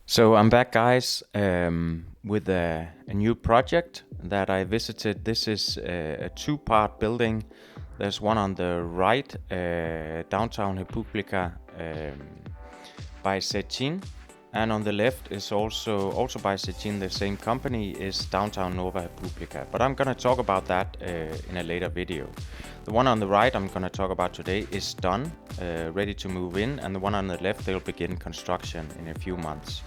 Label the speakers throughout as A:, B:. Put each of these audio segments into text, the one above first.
A: So I'm back, guys, with a new project that I visited. This is a two-part building. There's one on the right, downtown Republica, by SETIN, and on the left is also by SETIN. The same company is downtown Nova Republica. But I'm gonna talk about that in a later video. The one on the right I'm gonna talk about today is done, ready to move in, and the one on the left they'll begin construction in a few months.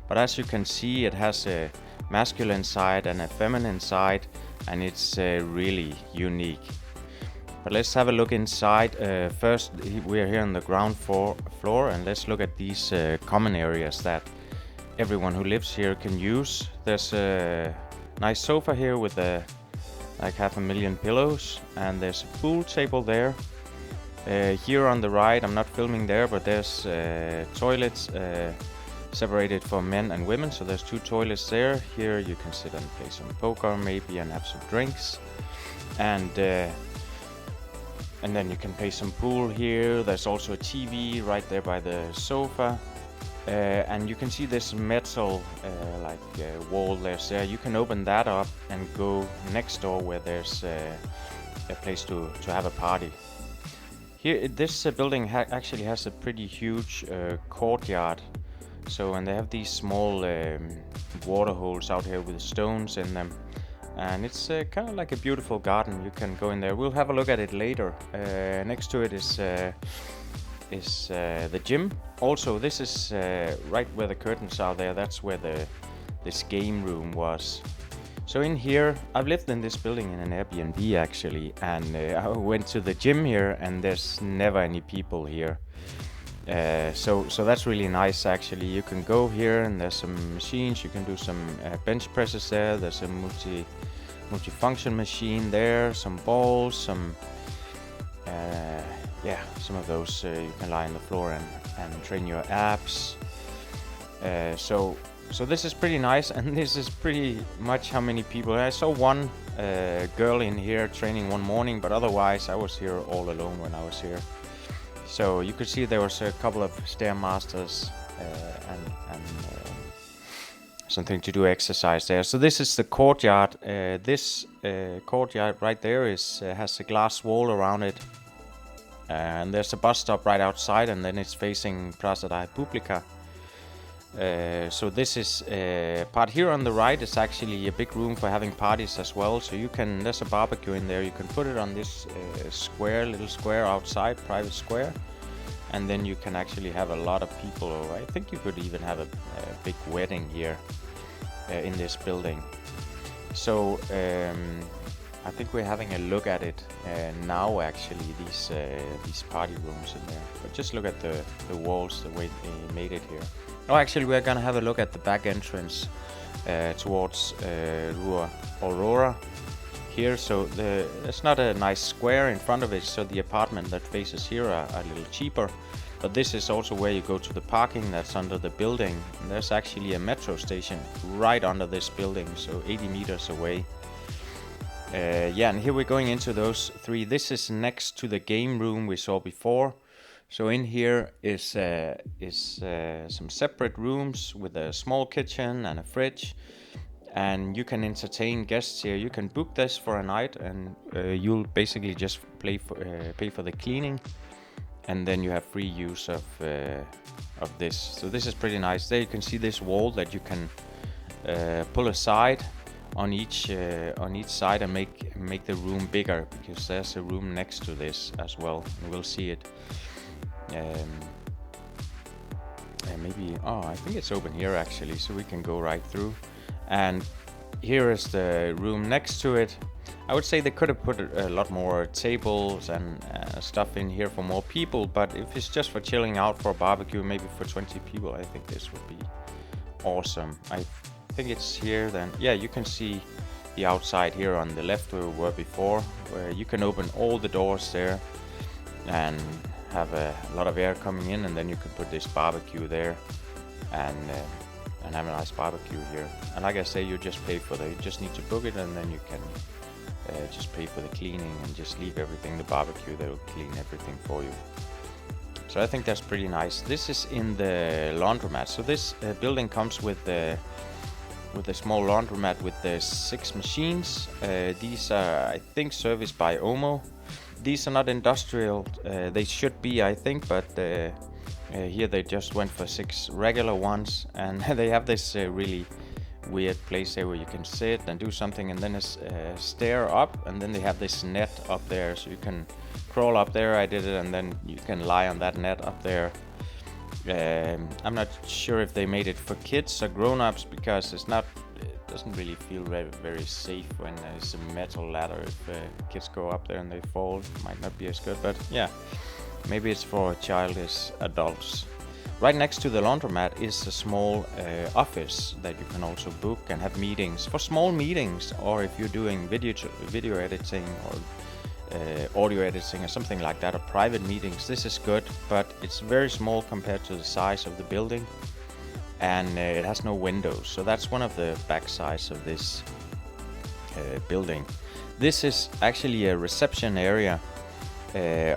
A: But as you can see, it has a masculine side and a feminine side, and it's really unique. But let's have a look inside. First, we're here on the ground floor, and let's look at these common areas that everyone who lives here can use. There's a nice sofa here with like 500,000 pillows, and there's a pool table there. Here on the right, I'm not filming there, but there's toilets separated for men and women, so there's two toilets there. Here you can sit and play some poker maybe and have some drinks, and then you can play some pool here. There's also a TV right there by the sofa, and you can see this metal wall there. You can open that up and go next door where there's a place to have a party. Here, this building actually has a pretty huge courtyard. So, and they have these small water holes out here with stones in them, and it's kind of like a beautiful garden. You can go in there. We'll have a look at it later. Next to it is the gym. Also, this is right where the curtains are there. That's where this game room was. So in here, I've lived in this building in an Airbnb actually, and I went to the gym here, and there's never any people here. So that's really nice actually. You can go here and there's some machines. You can do some bench presses there. There's a multi-function machine there, some balls, some of those. You can lie on the floor and train your abs. So this is pretty nice, and this is pretty much how many people. I saw one girl in here training one morning, but otherwise I was here all alone when I was here. So you could see there was a couple of stairmasters and something to do exercise there. So this is the courtyard. This courtyard right there has a glass wall around it, and there's a bus stop right outside, and then it's facing Plaza da República. So this is part here on the right is actually a big room for having parties as well. So there's a barbecue in there. You can put it on this little square outside, private square, and then you can actually have a lot of people. I think you could even have a big wedding here in this building. So I think we're having a look at it now actually, these party rooms in there. But just look at the walls, the way they made it here. Oh, actually, we're gonna have a look at the back entrance towards Rua Aurora here. So there's not a nice square in front of it, so the apartment that faces here are a little cheaper. But this is also where you go to the parking that's under the building. And there's actually a metro station right under this building, so 80 meters away. And here we're going into those three. This is next to the game room we saw before. So in here is some separate rooms with a small kitchen and a fridge, and you can entertain guests here. You can book this for a night, and you'll basically just pay for the cleaning, and then you have free use of this. So this is pretty nice. There you can see this wall that you can pull aside on each side and make the room bigger, because there's a room next to this as well, and we'll see it. I think it's open here actually, so we can go right through. And here is the room next to it. I would say they could have put a lot more tables and stuff in here for more people, but if it's just for chilling out for a barbecue, maybe for 20 people, I think this would be awesome. I think it's here then. Yeah, you can see the outside here on the left where we were before, where you can open all the doors there and have a lot of air coming in, and then you can put this barbecue there and have a nice barbecue here. And like I say, you just need to book it, and then you can just pay for the cleaning and just leave everything. The barbecue, they will clean everything for you. So I think that's pretty nice. This is in the laundromat. So this building comes with a small laundromat with the 6 machines. These are, I think, serviced by Omo. These are not industrial. They should be, I think, but here they just went for 6 regular ones, and they have this really weird place here where you can sit and do something, and then a stair up, and then they have this net up there, so you can crawl up there. I did it, and then you can lie on that net up there. I'm not sure if they made it for kids or grown-ups, because it doesn't really feel very safe when there's a metal ladder. If kids go up there and they fall, it might not be as good, but yeah, maybe it's for childish adults. Right next to the laundromat is a small office that you can also book and have meetings, for small meetings, or if you're doing video editing or audio editing or something like that, or private meetings. This is good, but it's very small compared to the size of the building, and it has no windows, so that's one of the backsides of this building. This is actually a reception area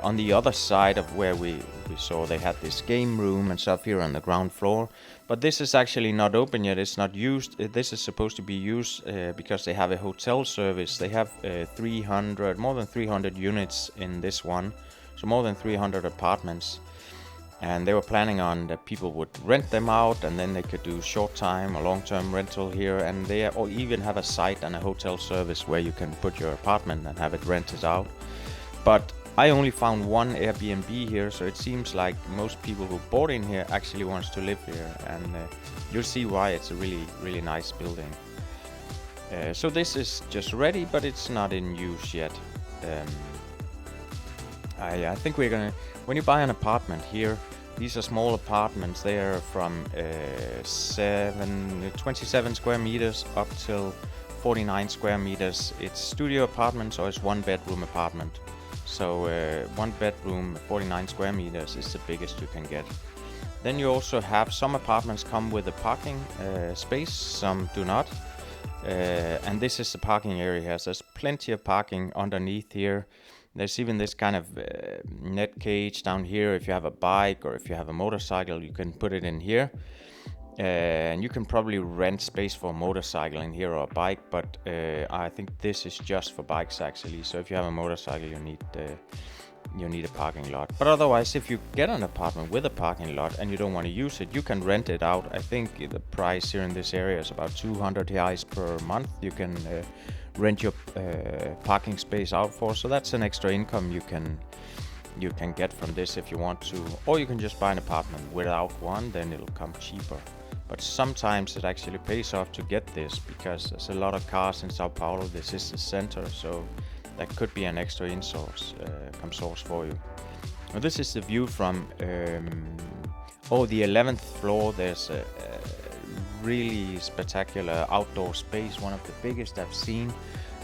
A: on the other side of where we saw they had this game room and stuff here on the ground floor, but this is actually not open yet. It's not used. This is supposed to be used because they have a hotel service. They have more than 300 units in this one, so more than 300 apartments, and they were planning on that people would rent them out, and then they could do short-time or long-term rental here, and they even have a site and a hotel service where you can put your apartment and have it rented out. But I only found one Airbnb here, so it seems like most people who bought in here actually wants to live here, and you'll see why. It's a really nice building. So this is just ready, but it's not in use yet. I think we're gonna, when you buy an apartment here, these are small apartments. They are from 27 square meters up till 49 square meters. It's studio apartments, or it's 1-bedroom apartment. So 1 bedroom, 49 square meters is the biggest you can get. Then you also have some apartments come with a parking space, some do not. And this is the parking area here. So there's plenty of parking underneath here. There's even this kind of net cage down here. If you have a bike or if you have a motorcycle, you can put it in here. And you can probably rent space for a motorcycle in here or a bike, but I think this is just for bikes actually. So if you have a motorcycle, you need a parking lot. But otherwise, if you get an apartment with a parking lot and you don't want to use it, you can rent it out. I think the price here in this area is about 200 reais per month. You can rent your parking space out for. So that's an extra income you can get from this if you want to, or you can just buy an apartment without one, then it'll come cheaper. But sometimes it actually pays off to get this, because there's a lot of cars in São Paulo. This is the center, so that could be an extra source for you. Now, this is the view from the 11th floor. There's a really spectacular outdoor space, one of the biggest I've seen.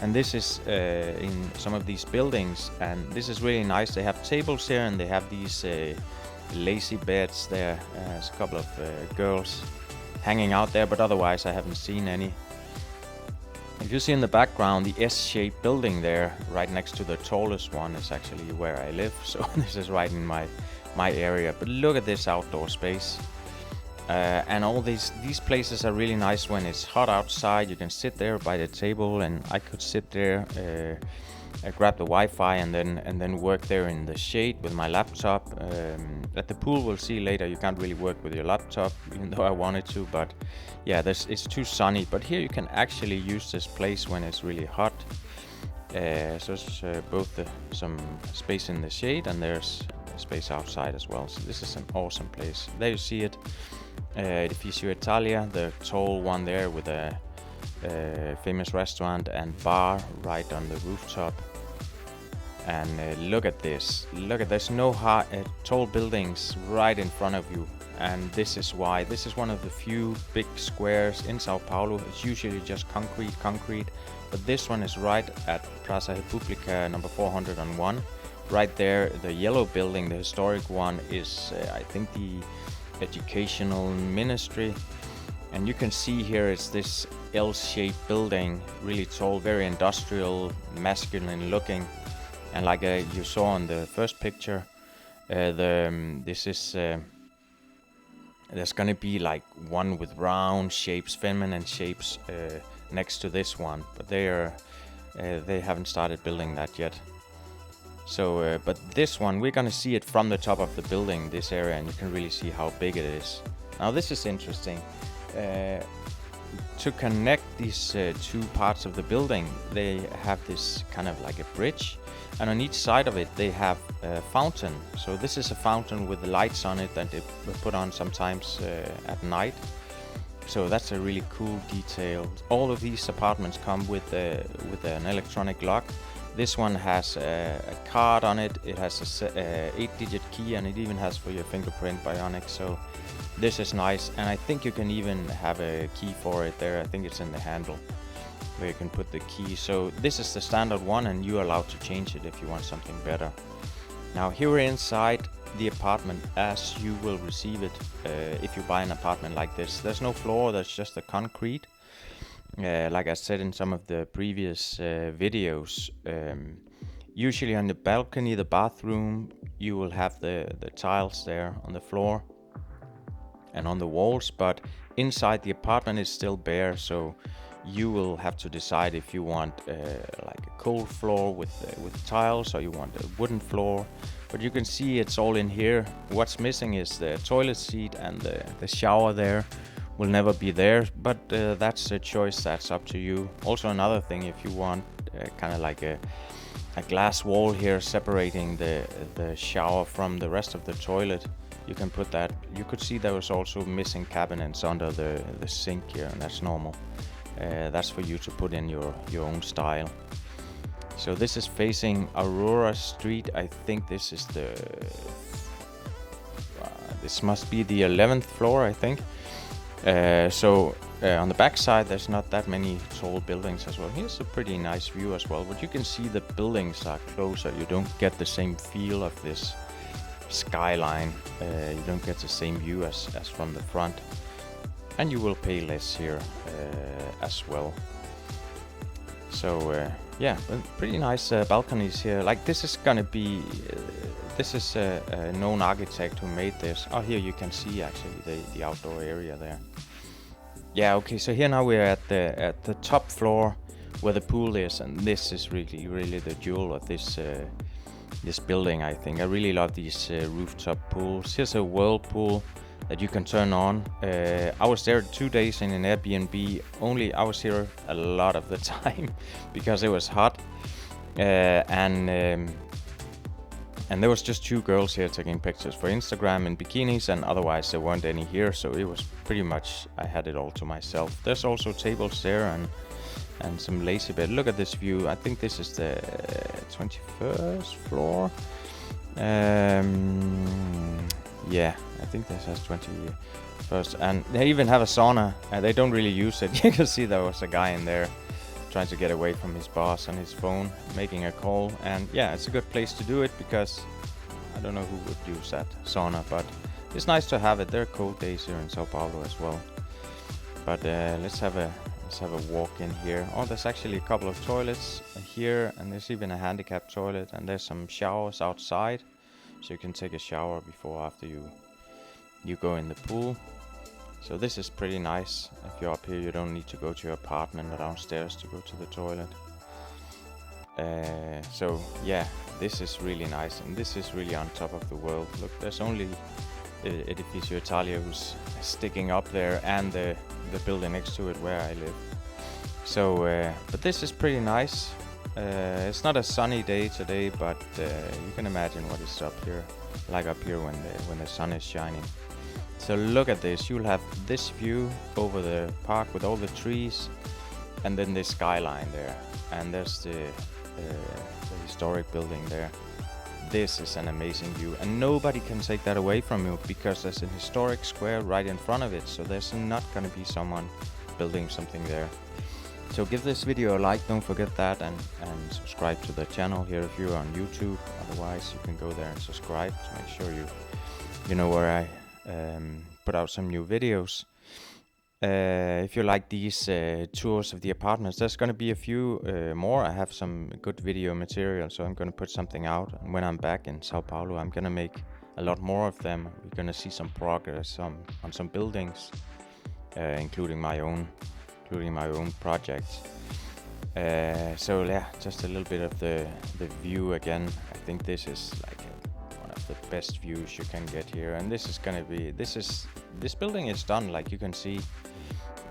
A: And this is in some of these buildings, and this is really nice. They have tables here, and they have these lazy beds there. There's a couple of girls hanging out there, but otherwise I haven't seen any. If you see in the background, the S-shaped building there, right next to the tallest one, is actually where I live. So this is right in my area. But look at this outdoor space. And all these places are really nice when it's hot outside. You can sit there by the table, and I could sit there, grab the Wi-Fi, and then work there in the shade with my laptop. At the pool, we'll see later, you can't really work with your laptop, even though I wanted to. But yeah, it's too sunny. But here you can actually use this place when it's really hot. So it's both some space in the shade, and there's space outside as well. So this is an awesome place. There you see it. Edificio Italia, the tall one there with a famous restaurant and bar right on the rooftop. And look at this. Look at this. No tall buildings right in front of you. And this is why. This is one of the few big squares in São Paulo. It's usually just concrete. But this one is right at Praça República number 401. Right there, the yellow building, the historic one, is I think the educational ministry. And you can see here it's this L-shaped building, really tall, very industrial, masculine looking. And like you saw on the first picture, This is there's gonna be like one with round shapes, feminine shapes, next to this one, but they haven't started building that yet. So, but this one, we're gonna see it from the top of the building, this area, and you can really see how big it is. Now this is interesting. To connect these two parts of the building, they have this kind of like a bridge, and on each side of it they have a fountain. So this is a fountain with lights on it that they put on sometimes at night. So that's a really cool detail. All of these apartments come with an electronic lock. This one has a card on it. It has a 8-digit key, and it even has for your fingerprint bionic. So this is nice, and I think you can even have a key for it there. I think it's in the handle where you can put the key. So this is the standard one, and you're allowed to change it if you want something better. Now here we're inside the apartment as you will receive it if you buy an apartment like this. There's no floor, there's just the concrete. Like I said in some of the previous videos, usually on the balcony, the bathroom, you will have the tiles there on the floor and on the walls, but inside the apartment is still bare, so you will have to decide if you want like a cold floor with tiles, or you want a wooden floor. But you can see it's all in here. What's missing is the toilet seat, and the shower there will never be there, but that's a choice, that's up to you. Also another thing, if you want kind of like a glass wall here separating the shower from the rest of the toilet, you can put that. You could see there was also missing cabinets under the sink here, and that's normal. That's for you to put in your own style. So this is facing Aurora Street. I think this is this must be the 11th floor, I think. On the back side, there's not that many tall buildings as well. Here's a pretty nice view as well, but you can see the buildings are closer. You don't get the same feel of this skyline. You don't get the same view as from the front, and you will pay less here as well. So yeah, pretty nice balconies here. Like this is gonna be this is a known architect who made this. Oh, here you can see actually the outdoor area there. Yeah, okay, so here now we're at the top floor where the pool is, and this is really the jewel of this building, I think. I really love these rooftop pools. Here's a whirlpool that you can turn on. I was there 2 days in an Airbnb. I was here a lot of the time because it was hot, and there was just 2 girls here taking pictures for Instagram in bikinis, and otherwise there weren't any here, so it was pretty much, I had it all to myself. There's also tables there and some lazy bed. Look at this view. I think this is the 21st floor. Yeah, I think this has 21st, and they even have a sauna. They don't really use it. You can see there was a guy in there trying to get away from his boss on his phone, making a call. And yeah, it's a good place to do it, because I don't know who would use that sauna, but it's nice to have it. There are cold days here in São Paulo as well. But let's have a walk in here. Oh, there's actually a couple of toilets here, and there's even a handicapped toilet, and there's some showers outside, so you can take a shower before or after you go in the pool. So this is pretty nice. If you're up here, you don't need to go to your apartment or downstairs to go to the toilet. So yeah, this is really nice, and this is really on top of the world. Look, there's only Edificio Italia who's sticking up there, and the building next to it where I live. So, but this is pretty nice. It's not a sunny day today, but you can imagine what it's up here, like up here when the sun is shining. So look at this. You'll have this view over the park with all the trees, and then this skyline there, and there's the historic building there. This is an amazing view, and nobody can take that away from you, because there's an historic square right in front of it, so there's not going to be someone building something there. So give this video a like, don't forget that, and subscribe to the channel here if you're on YouTube. Otherwise you can go there and subscribe to make sure you know where I put out some new videos. If you like these tours of the apartments, there's going to be a few more. I have some good video material, so I'm going to put something out. And when I'm back in Sao Paulo, I'm going to make a lot more of them. We're gonna see some progress on some buildings, including my own projects. So yeah, just a little bit of the view again. I think this is like one of the best views you can get here, and this is gonna be this building is done, like you can see.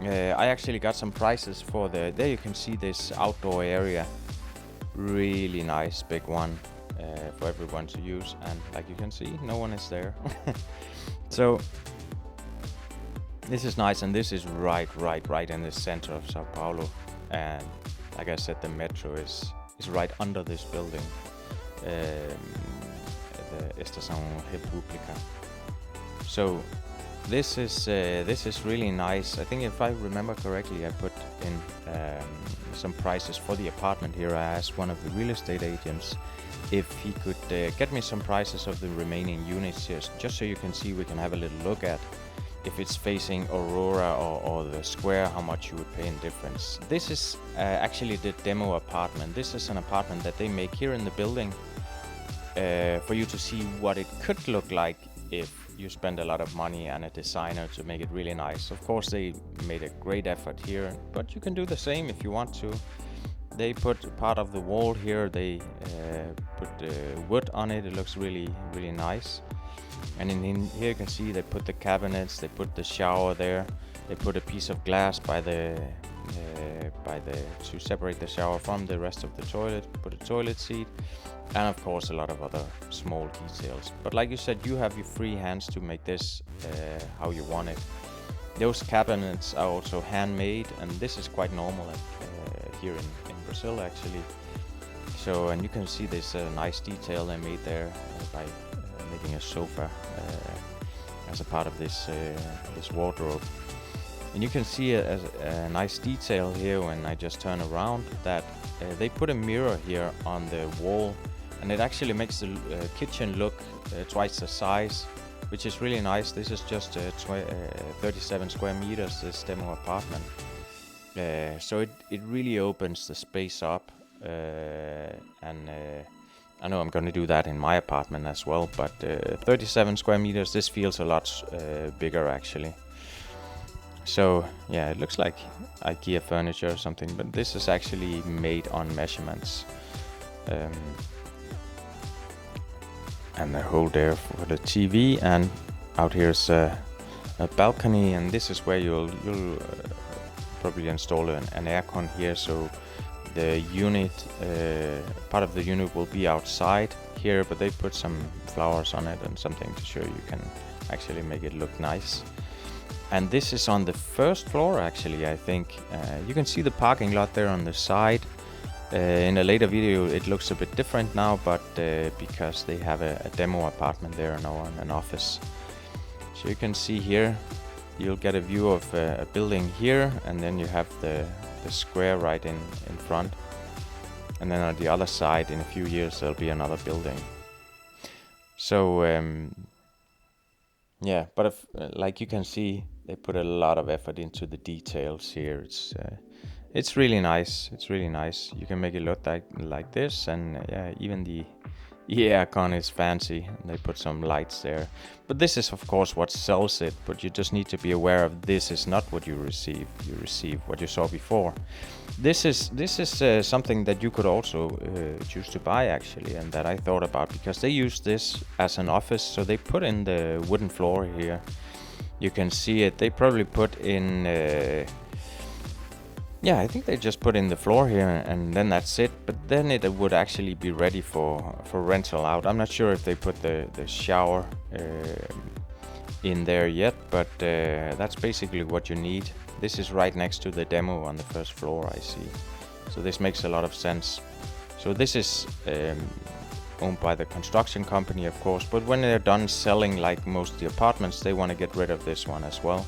A: I actually got some prices for there you can see this outdoor area, really nice big one for everyone to use, and like you can see, no one is there. So this is nice, and this is right in the center of São Paulo, and like I said, the metro is right under this building, the São Republica. So this is really nice. I think if I remember correctly, I put in some prices for the apartment here. I asked one of the real estate agents if he could get me some prices of the remaining units here, just so you can see, we can have a little look at if it's facing Aurora or the square, how much you would pay in difference. This is actually the demo apartment. This is an apartment that they make here in the building for you to see what it could look like if you spend a lot of money and a designer to make it really nice. Of course, they made a great effort here, but you can do the same if you want to. They put part of the wall here, they put wood on it. It looks really nice. And in here you can see they put the cabinets, they put the shower there, they put a piece of glass by the to separate the shower from the rest of the toilet, put a toilet seat, and of course a lot of other small details. But like you said, you have your free hands to make this how you want it. Those cabinets are also handmade, and this is quite normal here in Brazil actually. So, and you can see this nice detail they made there by making a sofa as a part of this wardrobe. And you can see a nice detail here when I just turn around, that they put a mirror here on the wall, and it actually makes the kitchen look twice the size, which is really nice. This is just 37 square meters, this demo apartment. So it really opens the space up, and I know I'm going to do that in my apartment as well, but 37 square meters, this feels a lot bigger actually. So yeah, it looks like IKEA furniture or something, but this is actually made on measurements. And the hole there for the TV, and out here's a balcony, and this is where you'll probably install an aircon here, so the unit, part of the unit will be outside here, but they put some flowers on it and something to show you can actually make it look nice. And this is on the first floor actually, I think. You can see the parking lot there on the side. In a later video it looks a bit different now, but because they have a demo apartment there now, an office. So you can see here, you'll get a view of a building here, and then you have the square right in front, and then on the other side in a few years there'll be another building. So yeah, but if, like you can see, they put a lot of effort into the details here. It's really nice. It's really nice. You can make it look like this, and yeah, even the aircon is fancy. They put some lights there, but this is of course what sells it. But you just need to be aware of this is not what you receive. You receive what you saw before. This is something that you could also choose to buy actually, and that I thought about, because they use this as an office. So they put in the wooden floor here. You can see it. They probably put in. Yeah, I think they just put in the floor here, and then that's it. But then it would actually be ready for rental out. I'm not sure if they put the shower in there yet, but that's basically what you need. This is right next to the demo on the first floor, I see. So this makes a lot of sense. So this is owned by the construction company, of course, but when they're done selling, like most of the apartments, they want to get rid of this one as well.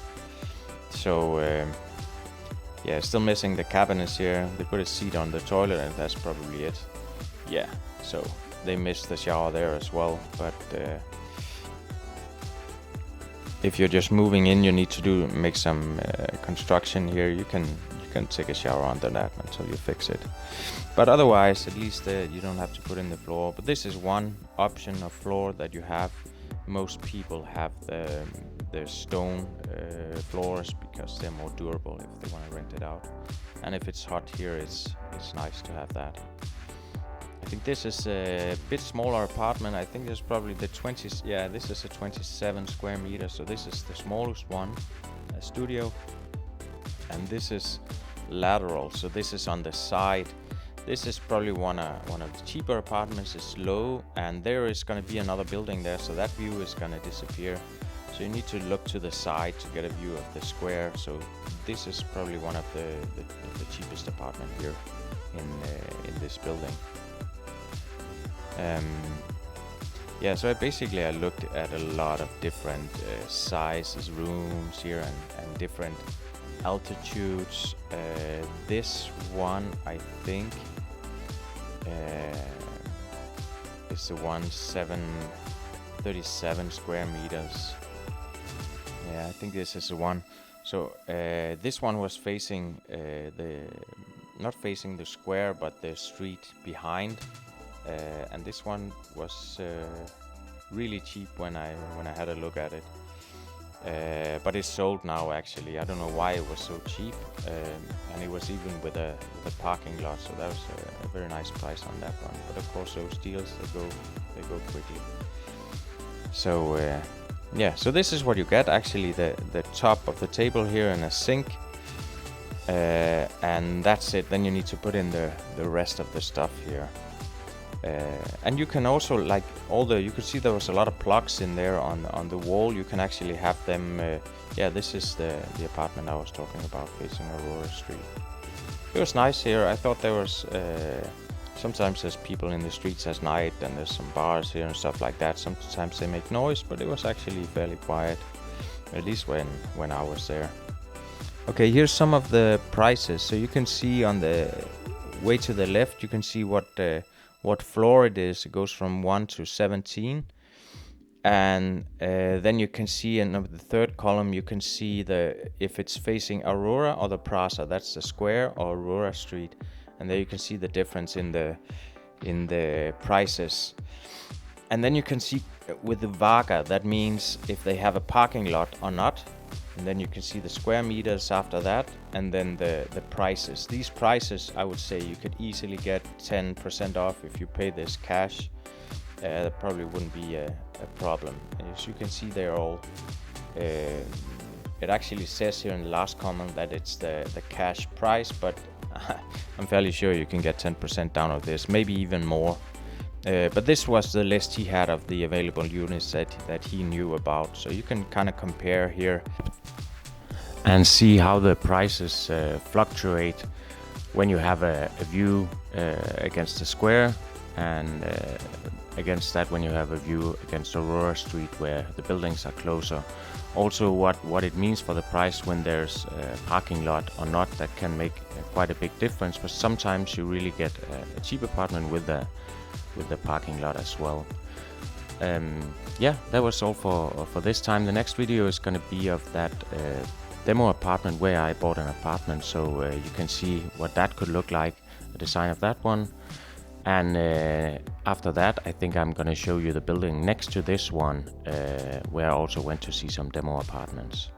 A: So yeah, still missing the cabinets here. They put a seat on the toilet, and that's probably it. Yeah, so they missed the shower there as well. But if you're just moving in, you need to make some construction here. You can take a shower under that until you fix it. But otherwise, at least you don't have to put in the floor. But this is one option of floor that you have. most people have the stone floors because they're more durable if they want to rent it out. And if it's hot here, it's nice to have that. I think this is a bit smaller apartment. I think there's probably the 20s. Yeah, this is a 27 square meters. So this is the smallest one, a studio. And this is lateral. So this is on the side. This is probably one of the cheaper apartments. It's low, and there is going to be another building there. So that view is going to disappear. So you need to look to the side to get a view of the square. So this is probably one of the cheapest apartment here in this building. Yeah, so I looked at a lot of different sizes, rooms here, and different altitudes. This one, I think, is the one 737 square meters. Yeah, I think this is the one. So this one was facing not facing the square, but the street behind. And this one was really cheap when I had a look at it. But it's sold now, actually. I don't know why it was so cheap. And it was even with a parking lot, so that was a very nice price on that one. But of course, those deals, they go quickly. So yeah, so this is what you get. Actually, the top of the table here and a sink. And that's it. Then you need to put in the rest of the stuff here. And you can also, like, you could see there was a lot of plugs in there on the wall. You can actually have them. Yeah, this is the apartment I was talking about, facing Aurora Street. It was nice here. I thought there was sometimes there's people in the streets at night, and there's some bars here and stuff like that. Sometimes they make noise, but it was actually fairly quiet, at least when I was there. Okay, here's some of the prices. So you can see on the way to the left, you can see what floor it is. It goes from 1 to 17. And then you can see in the third column, you can see if it's facing Aurora or the Plaza. That's the square or Aurora Street. And there you can see the difference in the prices. And then you can see with the Vaga, that means if they have a parking lot or not. And then you can see the square meters after that, and then the prices. These prices, I would say you could easily get 10% off if you pay this cash. That probably wouldn't be a problem. As you can see, they're all. It actually says here in the last comment that it's the cash price, but I'm fairly sure you can get 10% down of this, maybe even more. But this was the list he had of the available units that he knew about. So you can kind of compare here and see how the prices fluctuate when you have a view against the square, and against that when you have a view against Aurora Street where the buildings are closer. Also what it means for the price when there's a parking lot or not, that can make quite a big difference. But sometimes you really get a cheap apartment with the parking lot as well. Yeah, that was all for this time. The next video is going to be of that demo apartment where I bought an apartment, so you can see what that could look like, the design of that one. And after that, I think I'm going to show you the building next to this one, where I also went to see some demo apartments.